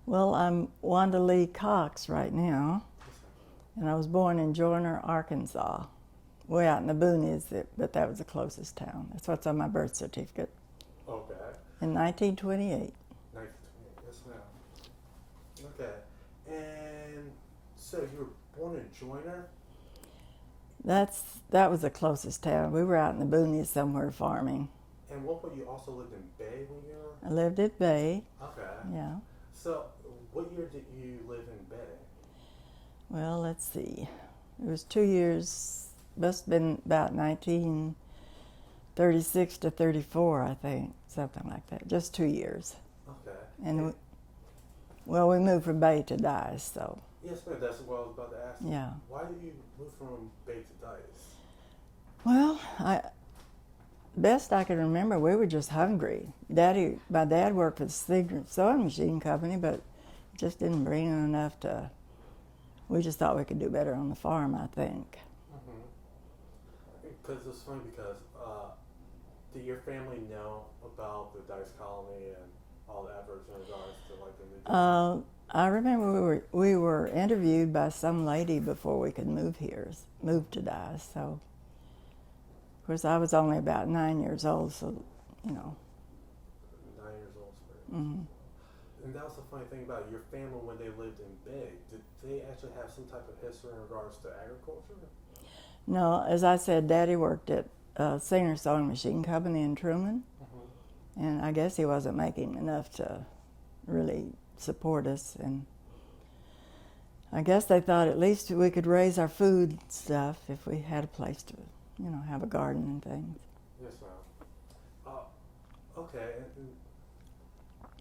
Well, I'm Wanda Lee Cox right now, and I was born in Joyner, Arkansas, way out in the boonies, but that was the closest town. That's what's on my birth certificate. Okay. In 1928. 1928, yes ma'am. Okay. And so you were born in Joyner? That was the closest town. We were out in the boonies somewhere farming. And what point you also lived in Bay when you were? I lived at Bay. Okay. Yeah. So what year did you live in Bay? Well, let's see. It was 2 years, must have been about 1936 to 34, I think, something like that. Just 2 years. Okay. And we moved from Bay to Dice, so. Yes ma'am, that's what I was about to ask you. Yeah. Why did you move from Bay to Dice? Well, best I can remember, we were just hungry. My dad worked for the sewing machine company, but it just didn't bring in enough to. We just thought we could do better on the farm, I think. Because it's funny because did your family know about the Dice colony and all the efforts in regards to like the new? I remember we were interviewed by some lady before we could move to Dice. So, of course, I was only about 9 years old, so 9 years old. Mm-hmm. And that was the funny thing about it. Your family when they lived in Bay. Did they actually have some type of history in regards to agriculture? No, as I said, Daddy worked at Singer Sewing Machine Company in Truman, and I guess he wasn't making enough to really support us. And I guess they thought at least we could raise our food stuff if we had a place to, have a garden and things. Yes, ma'am. Okay. And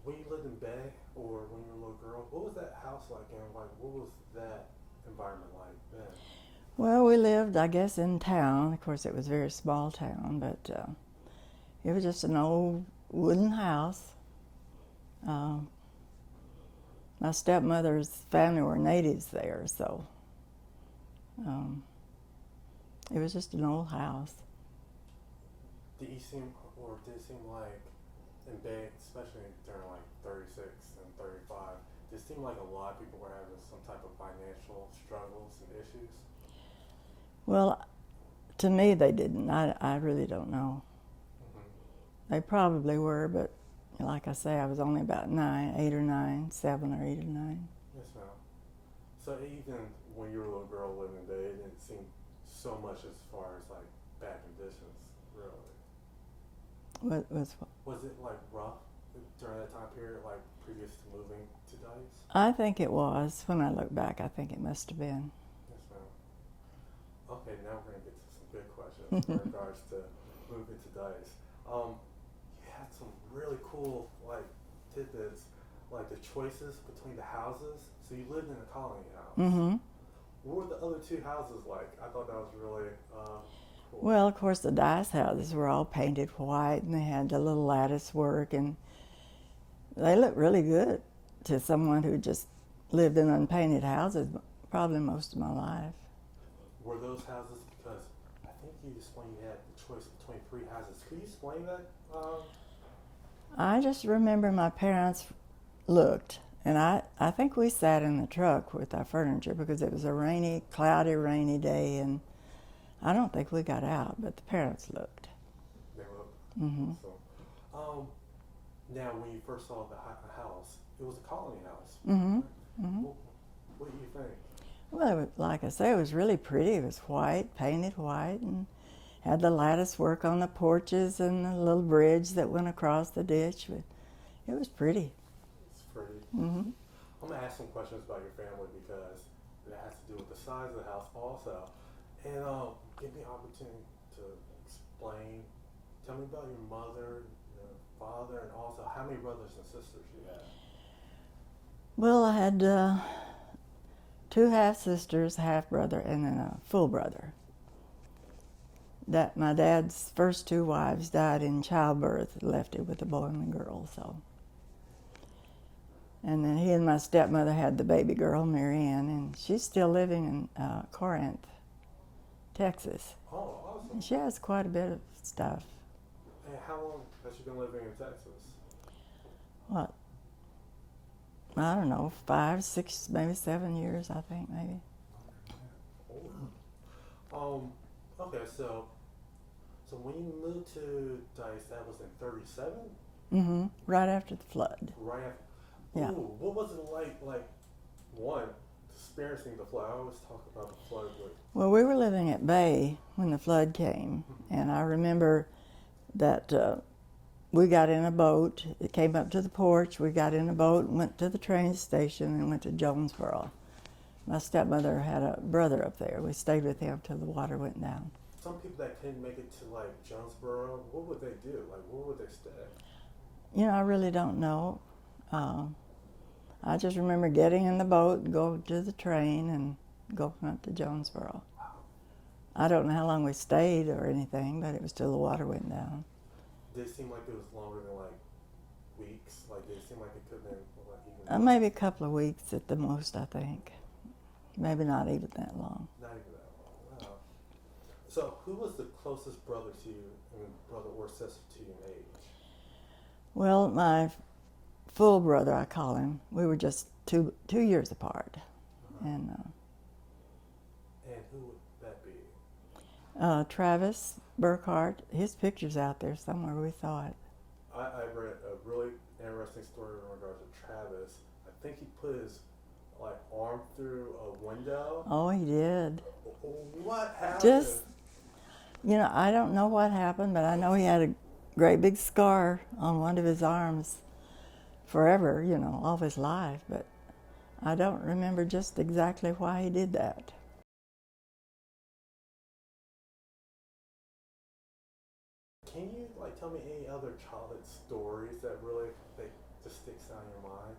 when you lived in Bay, or when you were a little girl, what was that house like, and like what was that environment like then? Well, we lived, I guess, in town. Of course, it was a very small town, but it was just an old wooden house. My stepmother's family were natives there, so it was just an old house. Did it seem like in Bay, especially during like 36 and 35, did it seem like a lot of people were having some type of financial struggles and issues? Well, to me, they didn't. I really don't know. They probably were, but like I say, I was only about 7 or 8 or 9. Yes, ma'am. So even when you were a little girl living in Bay, it didn't seem so much as far as like bad conditions, really. Was it like rough during that time period, like previous to moving to Dice? I think it was. When I look back, I think it must have been. Yes, ma'am. Okay, now we're gonna get to some good questions in regards to moving to Dice. You had some really cool like tidbits, like the choices between the houses. So you lived in a colony house. Mm-hmm. What were the other two houses like? I thought that was really cool. Well, of course, the Dice houses were all painted white, and they had the little lattice work, and they looked really good to someone who just lived in unpainted houses probably most of my life. Were those houses, because I think you explained you had the choice between 3 houses. Could you explain that? I just remember my parents looked, and I think we sat in the truck with our furniture because it was a cloudy, rainy day, and I don't think we got out, but the parents looked. They looked. Mm-hmm. So, now when you first saw the house, it was a colony house. Mm-hmm. Right? Mm-hmm. What do you think? Well, like I say, it was really pretty. It was white, painted white, and had the lattice work on the porches and the little bridge that went across the ditch. But it was pretty. It's pretty. Mm-hmm. I'm going to ask some questions about your family because it has to do with the size of the house also. And give me an opportunity to explain. Tell me about your mother, your father, and also how many brothers and sisters you had. Well, I had 2 half-sisters, half-brother, and then a full brother. That my dad's first 2 wives died in childbirth, left it with a boy and a girl. So, and then he and my stepmother had the baby girl, Mary Ann, and she's still living in Corinth, Texas. Oh, awesome. She has quite a bit of stuff. And how long has she been living in Texas? What? I don't know, 5, 6, maybe 7 years, I think, maybe. Okay, so when you moved to Dice, that was in 37? Mm-hmm. Right after the flood. Right after. Yeah. Ooh, what was it like, one, experiencing the flood? I always talk about the flood with. Well, we were living at Bay when the flood came, and I remember that we got in a boat. It came up to the porch. We got in a boat and went to the train station and went to Jonesboro. My stepmother had a brother up there. We stayed with him till the water went down. Some people that couldn't make it to like Jonesboro, what would they do? Like, where would they stay? You know, I really don't know. I just remember getting in the boat and going to the train and going up to Jonesboro. I don't know how long we stayed or anything, but it was till the water went down. Did it seem like it was longer than like weeks? Like, did it seem like it could have been like even Maybe a couple of weeks at the most, I think. Maybe not even that long. not even that long? Wow. So, who was the closest brother to you, brother or sister to you in age? Well, my full brother, I call him, we were just two years apart. And And who would that be? Travis Burkhart, his picture's out there somewhere, we thought. I read a really interesting story in regards to Travis. I think he put his like arm through a window. Oh, he did. What happened? Just, you know, I don't know what happened, but I know he had a great big scar on one of his arms forever, you know, all of his life, but I don't remember just exactly why he did that. Can you like tell me any other childhood stories that really just sticks out in your mind?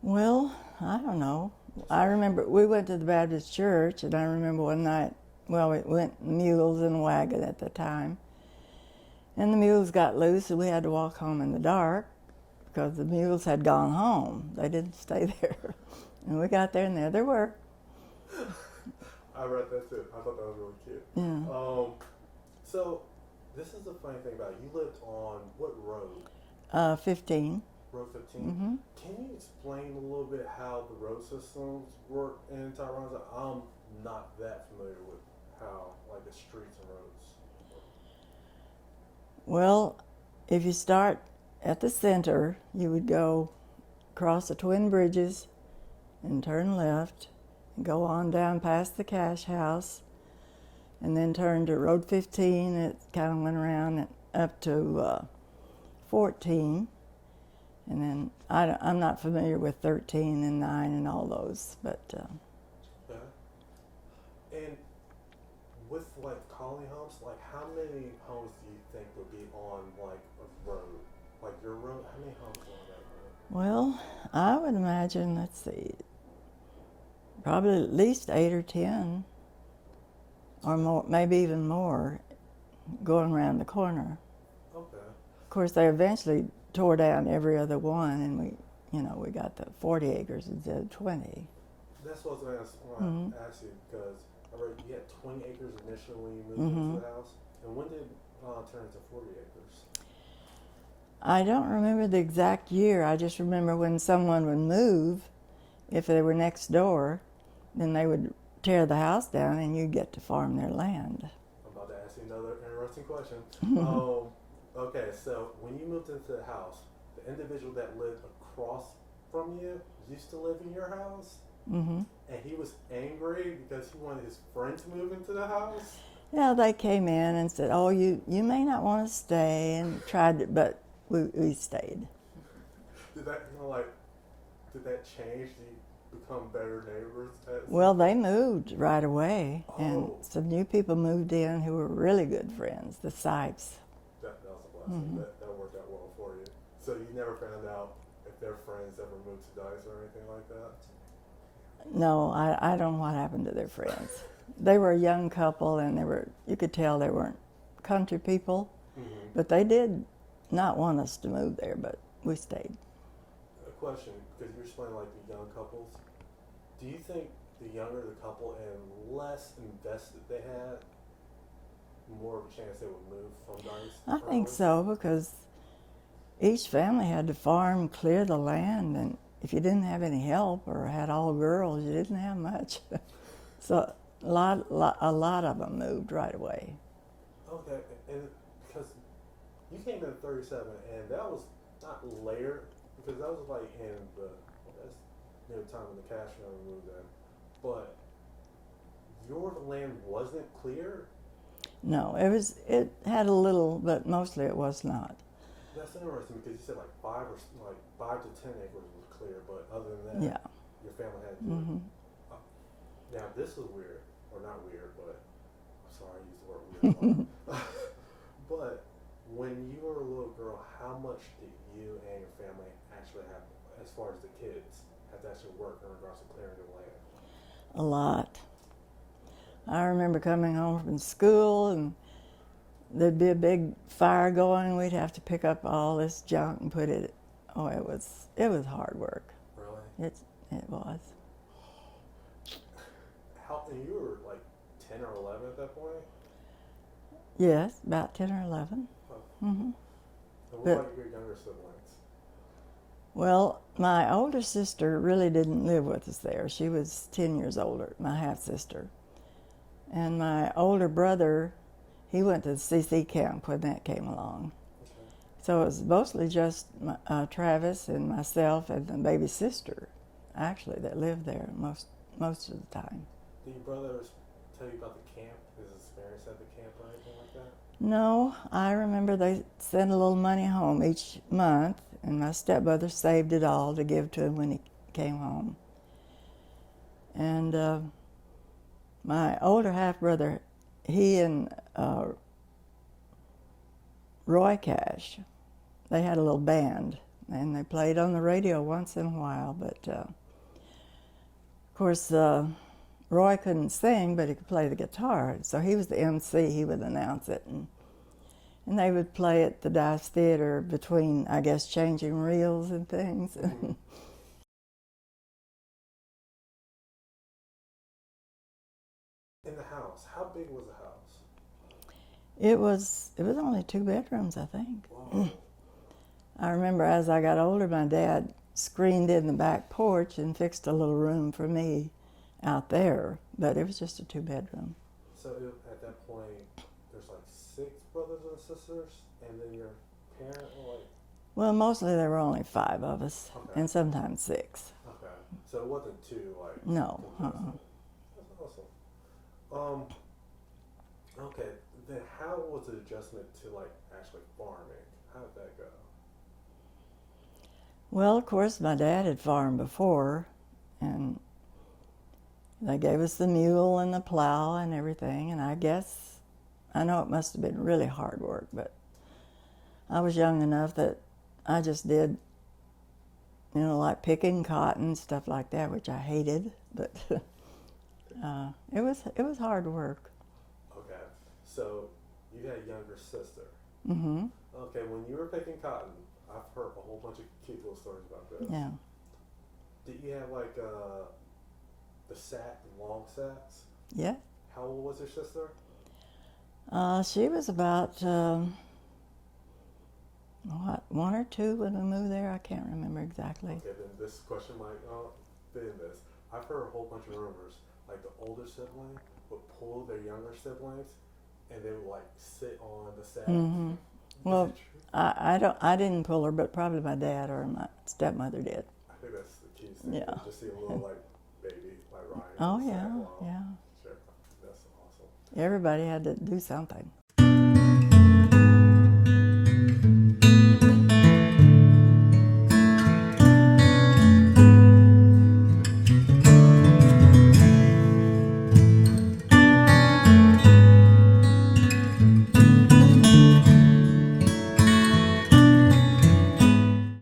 Well, I don't know. I remember we went to the Baptist church, and I remember one night, well, we went mules and a wagon at the time, and the mules got loose, and we had to walk home in the dark because the mules had gone home. They didn't stay there. And we got there, and there they were. I read that too. I thought that was really cute. Yeah. So this is the funny thing about it. You lived on what road? 15. Road 15. Mm-hmm. Can you explain a little bit how the road systems work in Tyrone? I'm not that familiar with how like the streets and roads work. Well, if you start at the center, you would go across the twin bridges and turn left and go on down past the cash house and then turn to Road 15. It kind of went around and up to 14. And then I'm not familiar with 13 and 9 and all those, but... Okay. And with like colony homes, like how many homes do you think would be on like a road? Like your road, how many homes are on that road? Well, I would imagine, let's see, probably at least 8 or 10 or more, maybe even more, going around the corner. Okay. Of course, they eventually tore down every other one, and we got the 40 acres instead of 20. That's what I was going to ask you, because I read you had 20 acres initially when you moved into the house. And when did it turn into 40 acres? I don't remember the exact year. I just remember when someone would move, if they were next door, then they would tear the house down and you'd get to farm their land. I'm about to ask you another interesting question. Okay, so when you moved into the house, the individual that lived across from you used to live in your house? Mm-hmm. And he was angry because he wanted his friend to move into the house? Yeah, they came in and said, "Oh, you may not want to stay," and tried to, but we stayed. Did that did that change? Did you become better neighbors? Well, they moved right away, and Oh. some new people moved in who were really good friends, the Sipes. That was a blessing. That worked out well for you. So you never found out if their friends ever moved to Dice or anything like that? No, I don't know what happened to their friends. They were a young couple, and you could tell they weren't country people, but they did not want us to move there, but we stayed. A question, because you're explaining like the young couples. Do you think the younger the couple and less invested they had, more of a chance they would move from Dice? I think so, because each family had to farm, clear the land, and if you didn't have any help or had all girls, you didn't have much. So a lot of them moved right away. Okay, and because you came in at 37, and that was not later, because that was like in the, that's near the time when the cash family moved in. But your land wasn't clear? No, it had a little, but mostly it was not. That's interesting because you said like 5 to 10 acres was clear, but other than that, Yeah. your family had to do Hmm. it. Now this is weird, or not weird, but I'm sorry I used the word weird a lot. But when you were a little girl, how much did you and your family actually have, as far as the kids, have to actually work in regards to clearing the land? A lot. I remember coming home from school and there'd be a big fire going and we'd have to pick up all this junk and put it. Oh, it was hard work. Really? It was. How? And you were like 10 or 11 at that point? Yes, about 10 or 11. Oh. Hmm. And what But- about your younger siblings? Well, my older sister really didn't live with us there. She was 10 years older, my half sister. And my older brother, he went to the CC camp when that came along. Okay. So it was mostly just Travis and myself and the baby sister, actually, that lived there most of the time. Did your brothers tell you about the camp, his experience at the camp or anything like that? No, I remember they sent a little money home each month, and my stepmother saved it all to give to him when he came home. And my older half brother, he and Roy Cash, they had a little band, and they played on the radio once in a while. But of course, Roy couldn't sing, but he could play the guitar. So he was the MC. He would announce it, and they would play at the Dice Theater between, I guess, changing reels and things. Mm-hmm. In the house, how big was the house? It was only 2 bedrooms, I think. Wow. I remember as I got older, my dad screened in the back porch and fixed a little room for me out there, but it was just a 2 bedroom. So at that point, there's like 6 brothers and sisters, and then your parent, like, Well, mostly there were only 5 of us, Okay. and sometimes 6. okay. So it wasn't 2, like, No. congested. That's awesome. Okay, then how was the adjustment to like actually farming? How did that go? Well, of course, my dad had farmed before, and they gave us the mule and the plow and everything, and I know it must have been really hard work, but I was young enough that I just did, like picking cotton, stuff like that, which I hated, but it was hard work. Okay, so you had a younger sister. Mm-hmm. Okay, when you were picking cotton, I've heard a whole bunch of cute little stories about this. Yeah. Did you have like the long sacks? Yeah. How old was your sister? She was about, 1 or 2 when we moved there? I can't remember exactly. Okay, then this question might fit in this. I've heard a whole bunch of rumors, like the older sibling would pull their younger siblings, and they would like sit on the sack. Mm-hmm. Is Well, it true? I didn't pull her, but probably my dad or my stepmother did. I think that's the key thing. Yeah. Just see a little like baby like Ryan. Oh on the yeah, sack while- yeah. Sure. That's awesome. Everybody had to do something.